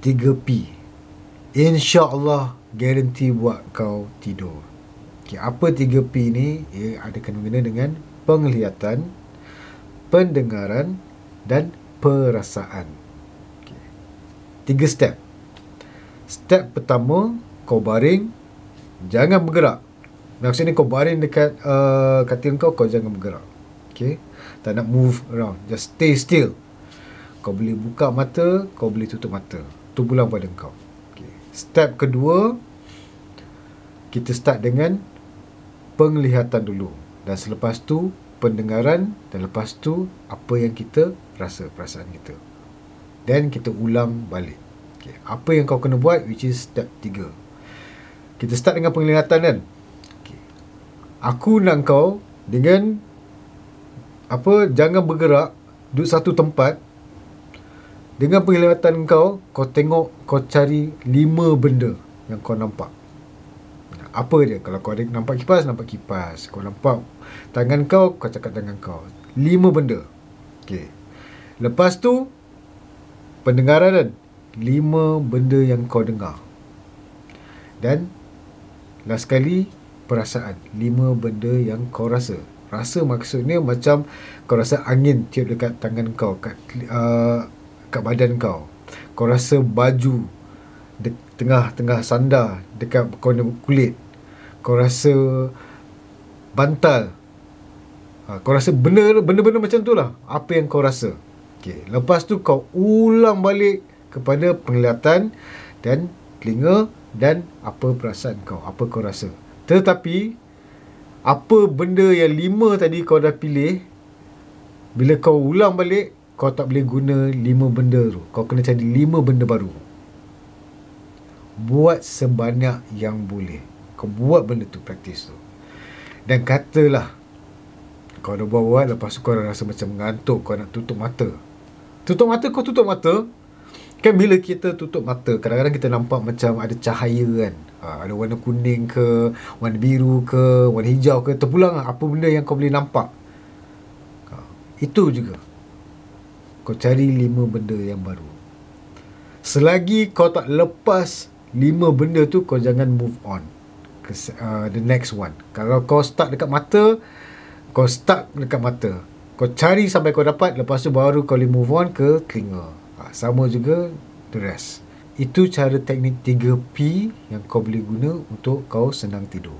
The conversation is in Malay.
3P. InsyaAllah guarantee buat kau tidur. Okay, apa 3P ni? Ia ada kena-mengena dengan penglihatan, pendengaran dan perasaan. Okay. 3 step. Step pertama, kau baring, jangan bergerak. Maksudnya kau baring dekat katil kau jangan bergerak. Okay. Tak nak move around. Just stay still. Kau boleh buka mata, kau boleh tutup mata. Tu pulang pada kau. Okay. Step kedua, kita start dengan penglihatan dulu. Dan selepas tu, pendengaran. Dan lepas tu, apa yang kita rasa, perasaan kita. Dan kita ulang balik. Okay. Apa yang kau kena buat, which is step 3. Kita start dengan penglihatan kan. Okay. Aku nak kau dengan jangan bergerak, duduk satu tempat. Dengan penglihatan kau tengok, kau cari 5 benda yang kau nampak. Apa dia? Kalau kau ada nampak kipas. Kau nampak tangan kau cakap tangan kau. 5 benda. Okay. Lepas tu, pendengaran kan. 5 benda yang kau dengar. Dan last sekali, perasaan. 5 benda yang kau rasa. Rasa maksudnya macam kau rasa angin tiup dekat tangan kau, kat badan kau. Kau rasa baju tengah sandar dekat kau kulit. Kau rasa bantal. Kau rasa benda-benda macam tu lah. Apa yang kau rasa. Okay. Lepas tu kau ulang balik kepada penglihatan dan telinga dan apa perasaan kau. Apa kau rasa. Tetapi apa benda yang 5 tadi kau dah pilih, bila kau ulang balik, kau tak boleh guna 5 benda tu. Kau kena cari 5 benda baru. Buat sebanyak yang boleh. Kau buat benda tu, praktis tu. Dan katalah kau dah buat, lepas tu kau dah rasa macam mengantuk, kau nak tutup mata. Kau tutup mata. Kan bila kita tutup mata, kadang-kadang kita nampak macam ada cahaya kan. Ada warna kuning ke, warna biru ke, warna hijau ke. Terpulang apa benda yang kau boleh nampak. Itu juga. Kau cari 5 benda yang baru. Selagi kau tak lepas 5 benda tu, kau jangan move on ke the next one. Kalau kau start dekat mata, kau stuck dekat mata. Kau cari sampai kau dapat, lepas tu baru kau boleh move on ke telinga. Sama juga the rest. Itu cara teknik 3P yang kau boleh guna untuk kau senang tidur.